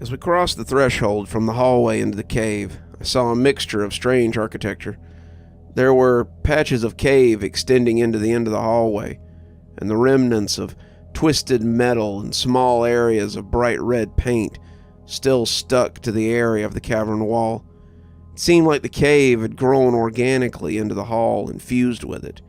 As we crossed the threshold from the hallway into the cave, I saw a mixture of strange architecture. There were patches of cave extending into the end of the hallway, and the remnants of twisted metal and small areas of bright red paint still stuck to the area of the cavern wall. It seemed like the cave had grown organically into the hall and fused with it.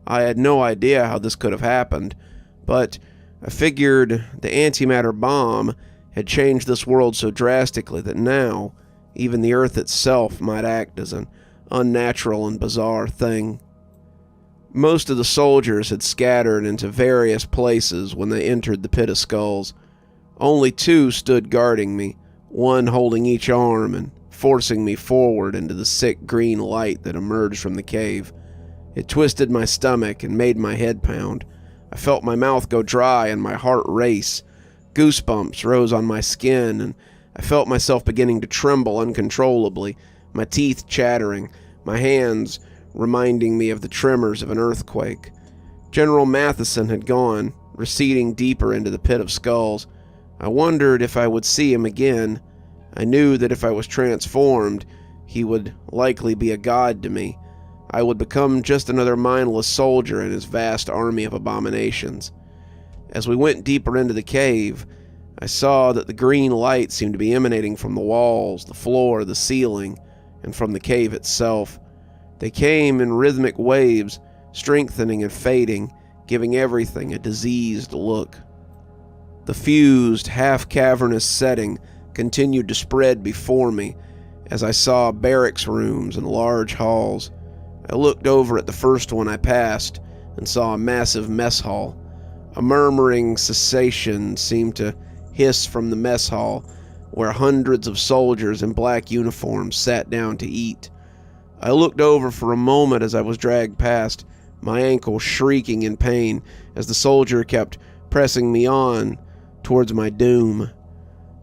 I had no idea how this could have happened, but I figured the antimatter bomb had changed this world so drastically that now even the Earth itself might act as an unnatural and bizarre thing. Most of the soldiers had scattered into various places when they entered the Pit of Skulls. Only 2 stood guarding me, one holding each arm and forcing me forward into the sick green light that emerged from the cave. It twisted my stomach and made my head pound. I felt my mouth go dry and my heart race. Goosebumps rose on my skin, and I felt myself beginning to tremble uncontrollably, my teeth chattering, my hands reminding me of the tremors of an earthquake. General Matheson had gone, receding deeper into the Pit of Skulls. I wondered if I would see him again. I knew that if I was transformed, he would likely be a god to me. I would become just another mindless soldier in his vast army of abominations. As we went deeper into the cave, I saw that the green light seemed to be emanating from the walls, the floor, the ceiling, and from the cave itself. They came in rhythmic waves, strengthening and fading, giving everything a diseased look. The fused, half-cavernous setting continued to spread before me as I saw barracks rooms and large halls. I looked over at the first one I passed and saw a massive mess hall. A murmuring cessation seemed to hiss from the mess hall, where hundreds of soldiers in black uniforms sat down to eat. I looked over for a moment as I was dragged past, my ankle shrieking in pain as the soldier kept pressing me on towards my doom.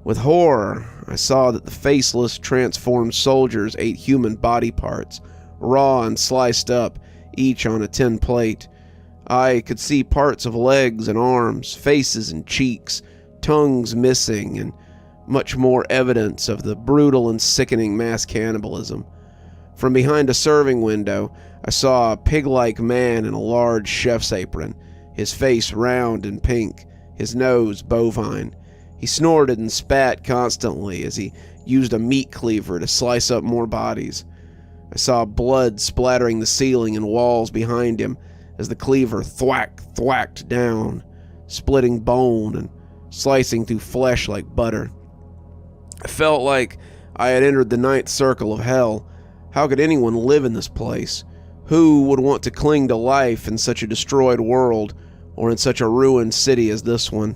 With horror, I saw that the faceless, transformed soldiers ate human body parts, raw and sliced up, each on a tin plate. I could see parts of legs and arms, faces and cheeks, tongues missing, and much more evidence of the brutal and sickening mass cannibalism. From behind a serving window, I saw a pig-like man in a large chef's apron, his face round and pink, his nose bovine. He snorted and spat constantly as he used a meat cleaver to slice up more bodies. I saw blood splattering the ceiling and walls behind him as the cleaver thwacked down, splitting bone and slicing through flesh like butter. I felt like I had entered the ninth circle of hell. How could anyone live in this place? Who would want to cling to life in such a destroyed world or in such a ruined city as this one?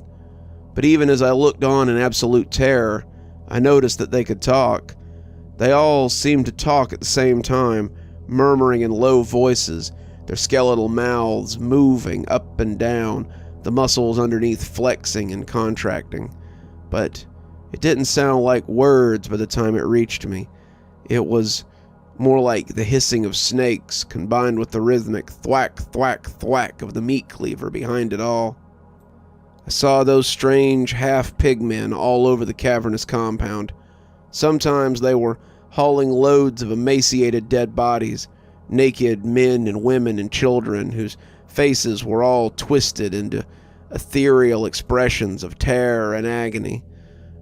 But even as I looked on in absolute terror, I noticed that they could talk. They all seemed to talk at the same time, murmuring in low voices, their skeletal mouths moving up and down, the muscles underneath flexing and contracting. But it didn't sound like words by the time it reached me. It was more like the hissing of snakes combined with the rhythmic thwack, thwack, thwack of the meat cleaver behind it all. I saw those strange half-pigmen all over the cavernous compound. Sometimes they were hauling loads of emaciated dead bodies, naked men and women and children whose faces were all twisted into ethereal expressions of terror and agony.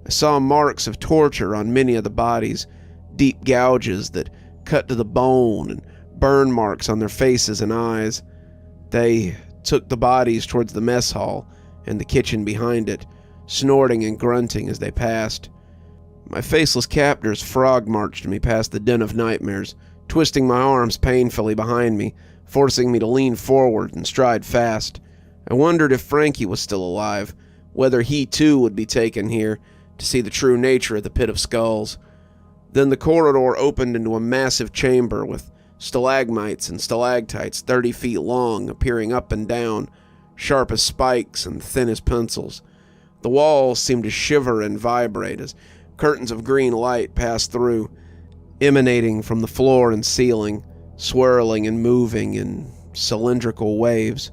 I saw marks of torture on many of the bodies, deep gouges that cut to the bone and burn marks on their faces and eyes. They took the bodies towards the mess hall and the kitchen behind it, snorting and grunting as they passed. My faceless captors frog-marched me past the den of nightmares, twisting my arms painfully behind me, forcing me to lean forward and stride fast. I wondered if Frankie was still alive, whether he too would be taken here to see the true nature of the Pit of Skulls. Then the corridor opened into a massive chamber with stalagmites and stalactites 30 feet long appearing up and down, sharp as spikes and thin as pencils. The walls seemed to shiver and vibrate as curtains of green light passed through, emanating from the floor and ceiling, swirling and moving in cylindrical waves.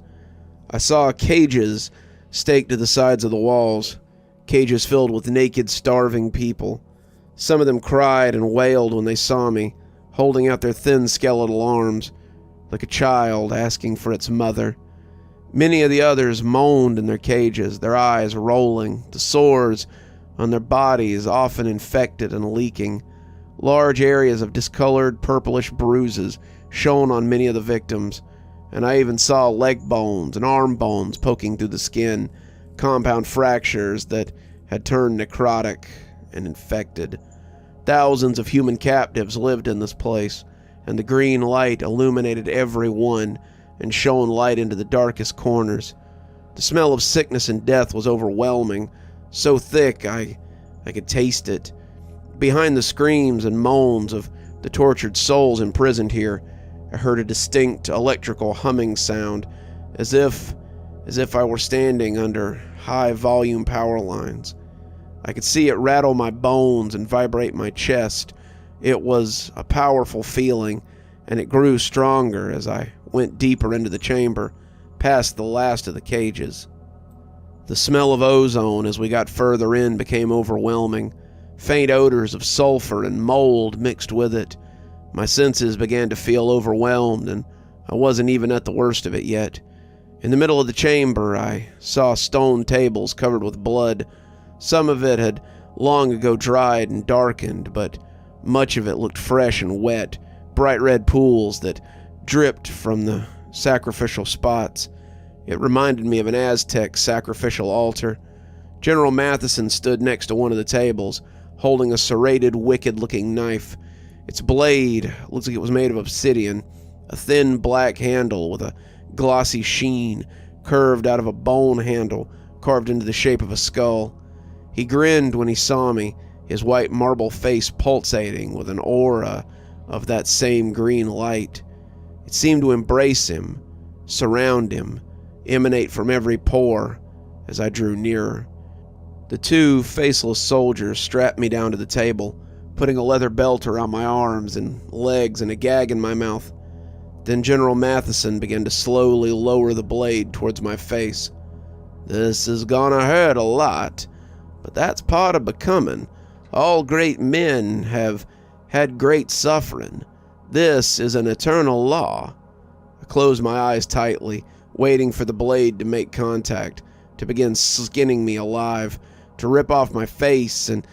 I saw cages staked to the sides of the walls, cages filled with naked, starving people. Some of them cried and wailed when they saw me, holding out their thin skeletal arms, like a child asking for its mother. Many of the others moaned in their cages, their eyes rolling, the sores on their bodies often infected and leaking. Large areas of discolored purplish bruises shone on many of the victims, and I even saw leg bones and arm bones poking through the skin, compound fractures that had turned necrotic and infected. Thousands of human captives lived in this place, and the green light illuminated every one and shone light into the darkest corners. The smell of sickness and death was overwhelming, so thick I could taste it. Behind the screams and moans of the tortured souls imprisoned here, I heard a distinct electrical humming sound, as if I were standing under high-volume power lines. I could see it rattle my bones and vibrate my chest. It was a powerful feeling, and it grew stronger as I went deeper into the chamber, past the last of the cages. The smell of ozone as we got further in became overwhelming. Faint odors of sulfur and mold mixed with it. My senses began to feel overwhelmed, and I wasn't even at the worst of it yet. In the middle of the chamber, I saw stone tables covered with blood. Some of it had long ago dried and darkened, but much of it looked fresh and wet, bright red pools that dripped from the sacrificial spots. It reminded me of an Aztec sacrificial altar. General Matheson stood next to one of the tables, holding a serrated, wicked-looking knife. Its blade looks like it was made of obsidian, a thin black handle with a glossy sheen curved out of a bone handle carved into the shape of a skull. He grinned when he saw me, his white marble face pulsating with an aura of that same green light. It seemed to embrace him, surround him, emanate from every pore as I drew nearer. The two faceless soldiers strapped me down to the table, putting a leather belt around my arms and legs and a gag in my mouth. Then General Matheson began to slowly lower the blade towards my face. "This is gonna hurt a lot, but that's part of becoming. All great men have had great suffering. This is an eternal law." I closed my eyes tightly, waiting for the blade to make contact, to begin skinning me alive, to rip off my face, and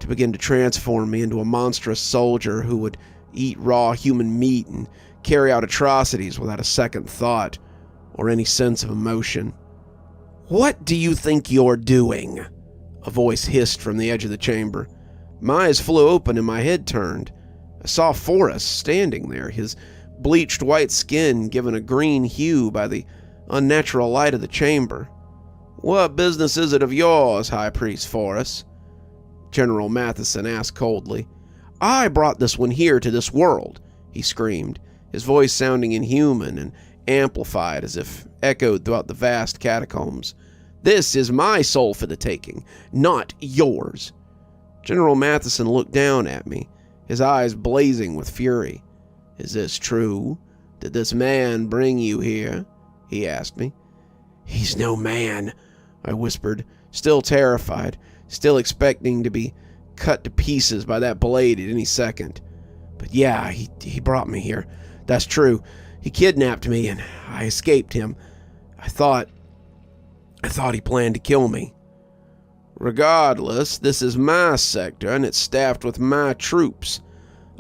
to begin to transform me into a monstrous soldier who would eat raw human meat and carry out atrocities without a second thought or any sense of emotion. "What do you think you're doing?" a voice hissed from the edge of the chamber. My eyes flew open and my head turned. I saw Forrest standing there, his bleached white skin given a green hue by the unnatural light of the chamber. "What business is it of yours, High Priest Forrest?" General Matheson asked coldly. "I brought this one here to this world," he screamed, his voice sounding inhuman and amplified as if echoed throughout the vast catacombs. "This is my soul for the taking, not yours." General Matheson looked down at me, his eyes blazing with fury. "Is this true? Did this man bring you here?" he asked me. "He's no man," I whispered, still terrified, still expecting to be cut to pieces by that blade at any second. "But yeah, he brought me here. That's true. He kidnapped me and I escaped him. I thought he planned to kill me." "Regardless, this is my sector and it's staffed with my troops.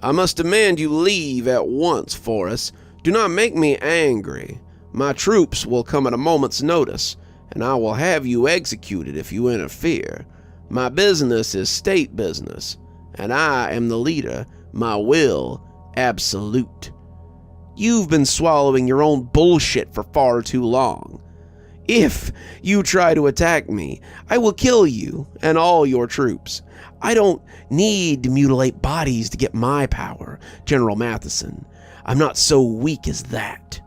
I must demand you leave at once, Forrest. Do not make me angry. My troops will come at a moment's notice, and I will have you executed if you interfere. My business is state business, and I am the leader, my will absolute. You've been swallowing your own bullshit for far too long. If you try to attack me, I will kill you and all your troops. I don't need to mutilate bodies to get my power, General Matheson. I'm not so weak as that."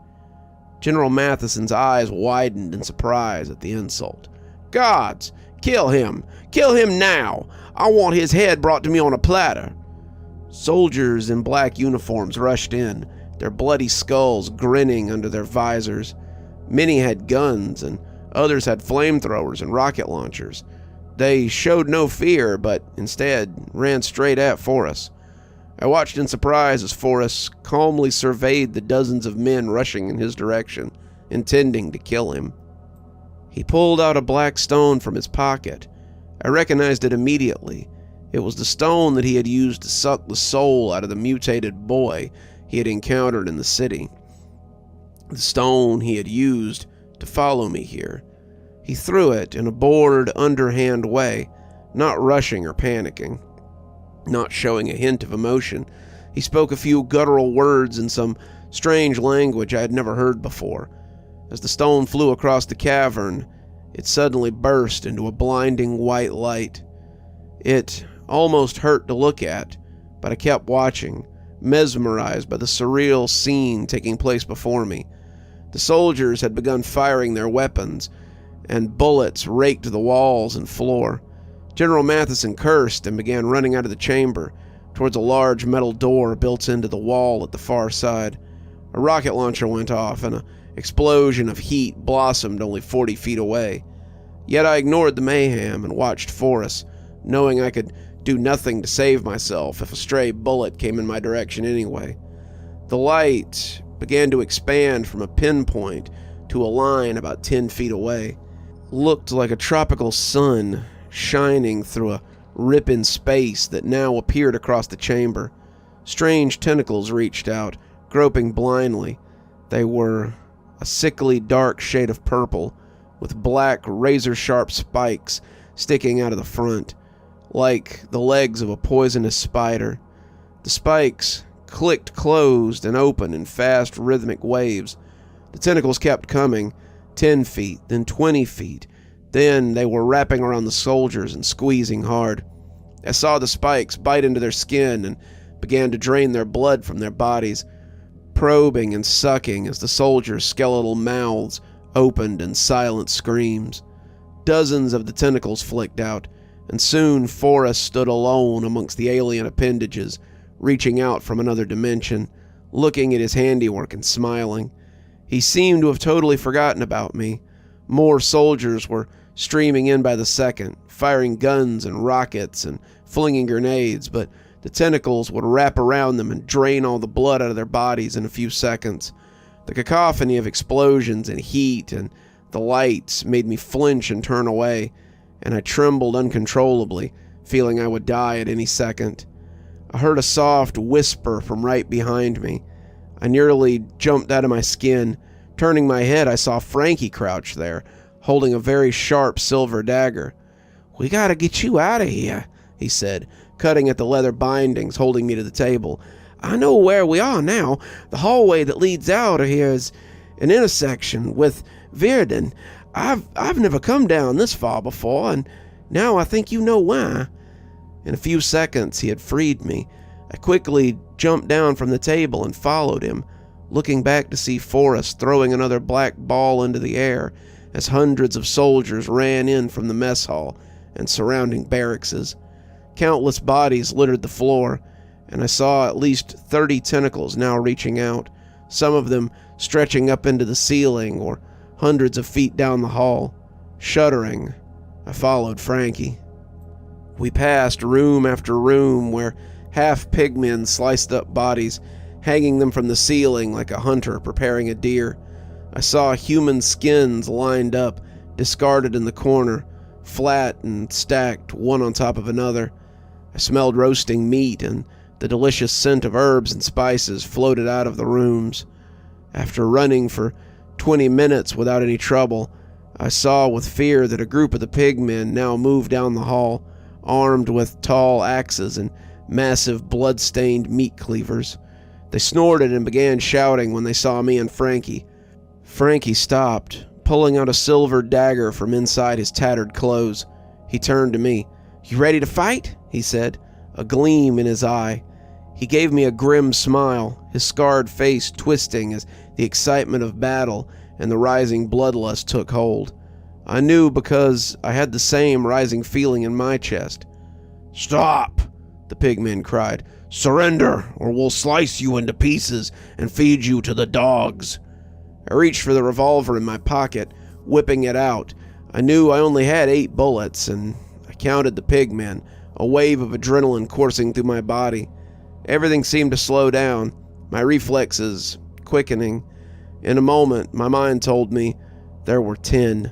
General Matheson's eyes widened in surprise at the insult. "Gods, kill him! Kill him now! I want his head brought to me on a platter." Soldiers in black uniforms rushed in, their bloody skulls grinning under their visors. Many had guns, and others had flamethrowers and rocket launchers. They showed no fear, but instead ran straight at Forrest. I watched in surprise as Forrest calmly surveyed the dozens of men rushing in his direction, intending to kill him. He pulled out a black stone from his pocket. I recognized it immediately. It was the stone that he had used to suck the soul out of the mutated boy he had encountered in the city. The stone he had used to follow me here. He threw it in a bored, underhand way, not rushing or panicking, not showing a hint of emotion. He spoke a few guttural words in some strange language I had never heard before. As the stone flew across the cavern, it suddenly burst into a blinding white light. It almost hurt to look at, but I kept watching, mesmerized by the surreal scene taking place before me. The soldiers had begun firing their weapons, and bullets raked the walls and floor. General Matheson cursed and began running out of the chamber, towards a large metal door built into the wall at the far side. A rocket launcher went off, and an explosion of heat blossomed only 40 feet away. Yet I ignored the mayhem and watched Forrest, knowing I could do nothing to save myself if a stray bullet came in my direction anyway. The light began to expand from a pinpoint to a line about 10 feet away. Looked like a tropical sun shining through a rip in space that now appeared across the chamber. Strange tentacles reached out, groping blindly. They were a sickly dark shade of purple, with black razor-sharp spikes sticking out of the front, like the legs of a poisonous spider. The spikes clicked closed and open in fast rhythmic waves. The tentacles kept coming, 10 feet, then 20 feet. Then they were wrapping around the soldiers and squeezing hard. I saw the spikes bite into their skin and began to drain their blood from their bodies, probing and sucking as the soldiers' skeletal mouths opened in silent screams. Dozens of the tentacles flicked out, and soon Forrest stood alone amongst the alien appendages, reaching out from another dimension, looking at his handiwork and smiling. He seemed to have totally forgotten about me. More soldiers were streaming in by the second, firing guns and rockets and flinging grenades, but the tentacles would wrap around them and drain all the blood out of their bodies in a few seconds. The cacophony of explosions and heat and the lights made me flinch and turn away, and I trembled uncontrollably, feeling I would die at any second. I heard a soft whisper from right behind me. I nearly jumped out of my skin. Turning my head, I saw Frankie crouch there, holding a very sharp silver dagger. "We gotta get you out of here," he said, cutting at the leather bindings holding me to the table. "I know where we are now. The hallway that leads out of here is an intersection with Virden. I've never come down this far before, and now I think you know why." In a few seconds, he had freed me. I quickly jumped down from the table and followed him, looking back to see Forrest throwing another black ball into the air as hundreds of soldiers ran in from the mess hall and surrounding barrackses. Countless bodies littered the floor, and I saw at least 30 tentacles now reaching out, some of them stretching up into the ceiling or hundreds of feet down the hall. Shuddering, I followed Frankie. We passed room after room where half-pigmen sliced up bodies, hanging them from the ceiling like a hunter preparing a deer. I saw human skins lined up, discarded in the corner, flat and stacked one on top of another. I smelled roasting meat, and the delicious scent of herbs and spices floated out of the rooms. After running for 20 minutes without any trouble, I saw with fear that a group of the pigmen now moved down the hall, armed with tall axes and massive blood-stained meat cleavers. They snorted and began shouting when they saw me and Frankie. Frankie stopped, pulling out a silver dagger from inside his tattered clothes. He turned to me. "You ready to fight?" he said, a gleam in his eye. He gave me a grim smile, his scarred face twisting as the excitement of battle and the rising bloodlust took hold. I knew because I had the same rising feeling in my chest. "Stop!" the pigmen cried. "Surrender, or we'll slice you into pieces and feed you to the dogs." I reached for the revolver in my pocket, whipping it out. I knew I only had 8 bullets, and I counted the pigmen, a wave of adrenaline coursing through my body. Everything seemed to slow down, my reflexes quickening. In a moment, my mind told me there were 10.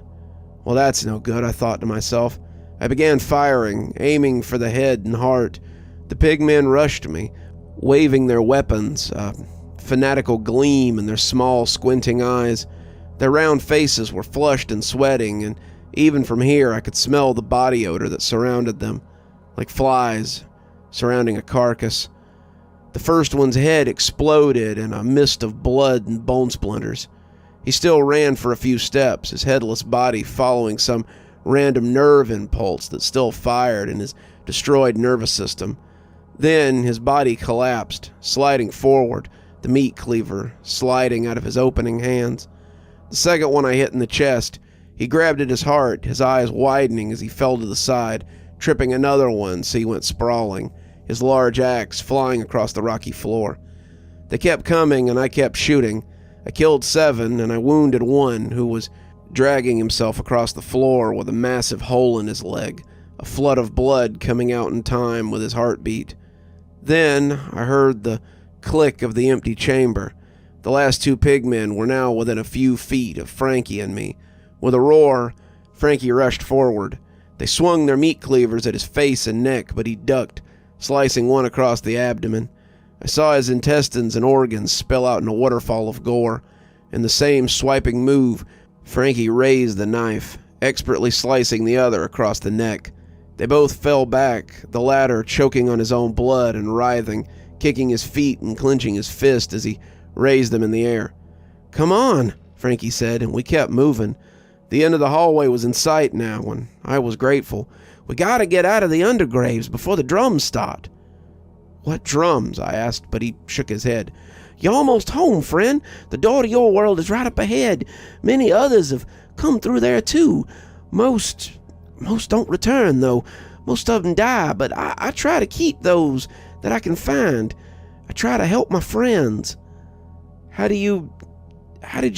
Well, that's no good, I thought to myself. I began firing, aiming for the head and heart. The pigmen rushed me, waving their weapons, a fanatical gleam in their small, squinting eyes. Their round faces were flushed and sweating, and even from here I could smell the body odor that surrounded them, like flies surrounding a carcass. The first one's head exploded in a mist of blood and bone splinters. He still ran for a few steps, his headless body following some random nerve impulse that still fired in his destroyed nervous system. Then his body collapsed, sliding forward, the meat cleaver sliding out of his opening hands. The second one I hit in the chest. He grabbed at his heart, his eyes widening as he fell to the side, tripping another one so he went sprawling, his large axe flying across the rocky floor. They kept coming and I kept shooting. I killed 7 and I wounded 1 who was dragging himself across the floor with a massive hole in his leg, a flood of blood coming out in time with his heartbeat. Then I heard the click of the empty chamber. The last 2 pigmen were now within a few feet of Frankie and me. With a roar, Frankie rushed forward. They swung their meat cleavers at his face and neck, but he ducked, slicing one across the abdomen. I saw his intestines and organs spill out in a waterfall of gore. In the same swiping move, Frankie raised the knife, expertly slicing the other across the neck. They both fell back, the latter choking on his own blood and writhing, kicking his feet and clenching his fist as he raised them in the air. "Come on," Frankie said, and we kept moving. The end of the hallway was in sight now, and I was grateful. "We gotta get out of the undergraves before the drums start." "What drums?" I asked, but he shook his head. "You're almost home, friend. The door to your world is right up ahead. Many others have come through there, too. Most don't return, though. Most of them die, but I try to keep those that I can find. I try to help my friends." How did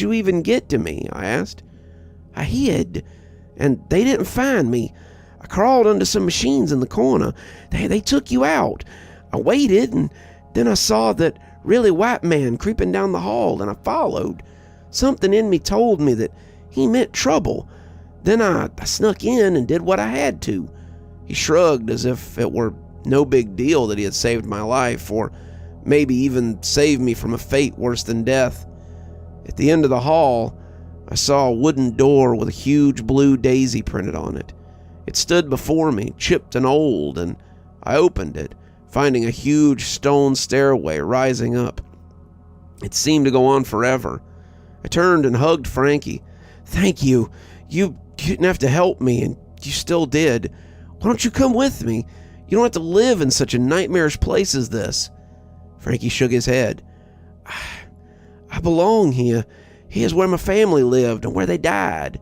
you even get to me?" I asked. "I hid, and they didn't find me. I crawled under some machines in the corner. They took you out. I waited, and then I saw that really white man creeping down the hall, and I followed. Something in me told me that he meant trouble. Then I snuck in and did what I had to." He shrugged as if it were no big deal that he had saved my life, or maybe even saved me from a fate worse than death. At the end of the hall, I saw a wooden door with a huge blue daisy printed on it. It stood before me, chipped and old, and I opened it, finding a huge stone stairway rising up. It seemed to go on forever. I turned and hugged Frankie. "Thank you. You didn't have to help me, and you still did. Why don't you come with me? You don't have to live in such a nightmarish place as this." Frankie shook his head. I belong here. Here's where my family lived and where they died."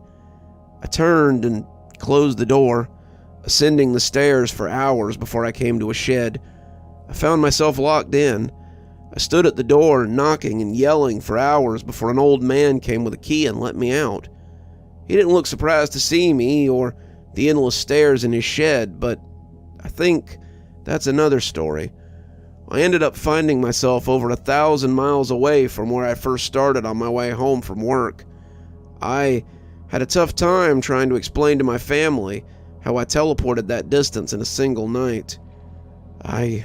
I turned and closed the door, ascending the stairs for hours before I came to a shed. I found myself locked in. I stood at the door, knocking and yelling for hours before an old man came with a key and let me out. He didn't look surprised to see me or the endless stairs in his shed, but I think that's another story. I ended up finding myself over 1,000 miles away from where I first started on my way home from work. I had a tough time trying to explain to my family how I teleported that distance in a single night. I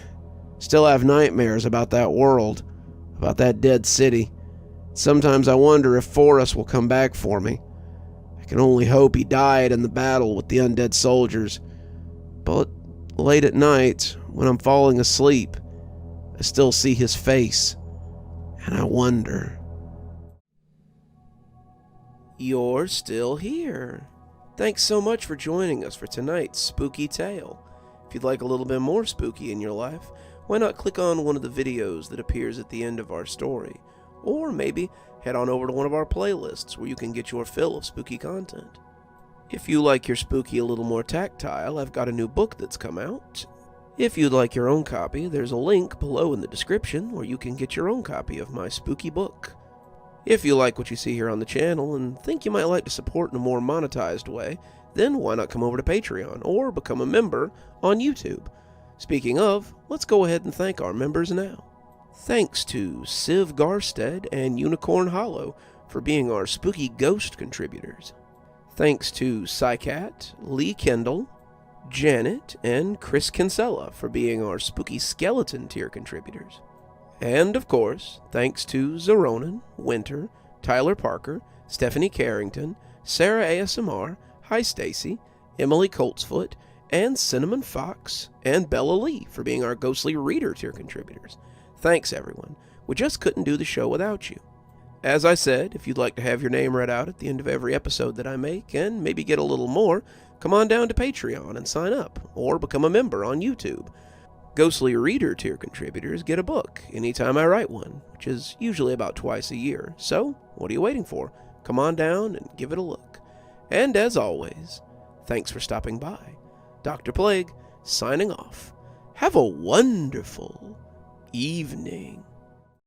still have nightmares about that world, about that dead city. Sometimes I wonder if Forrest will come back for me. I can only hope he died in the battle with the undead soldiers. But late at night, when I'm falling asleep, I still see his face, and I wonder. You're still here. Thanks so much for joining us for tonight's spooky tale. If you'd like a little bit more spooky in your life, why not click on one of the videos that appears at the end of our story, or maybe head on over to one of our playlists where you can get your fill of spooky content. If you like your spooky a little more tactile, I've got a new book that's come out. If you'd like your own copy, there's a link below in the description where you can get your own copy of my spooky book. If you like what you see here on the channel and think you might like to support in a more monetized way, then why not come over to Patreon or become a member on YouTube? Speaking of, let's go ahead and thank our members now. Thanks to Civ Garstad and Unicorn Hollow for being our spooky ghost contributors. Thanks to Saikat, Lee Kendall, Janet, and Chris Kinsella for being our spooky skeleton tier contributors. And of course, thanks to Xaronan, Winter, Tyler Parker, Stephanie Carrington, Sarah ASMR, Hi Stacy, Emily Coltsfoot, and Cinnamon Fox, and Bella Lee for being our ghostly reader tier contributors. Thanks everyone. We just couldn't do the show without you. As I said, if you'd like to have your name read out at the end of every episode that I make, and maybe get a little more, come on down to Patreon and sign up, or become a member on YouTube. Ghostly Reader tier contributors get a book anytime I write one, which is usually about twice a year. So, what are you waiting for? Come on down and give it a look. And as always, thanks for stopping by. Dr. Plague, signing off. Have a wonderful evening.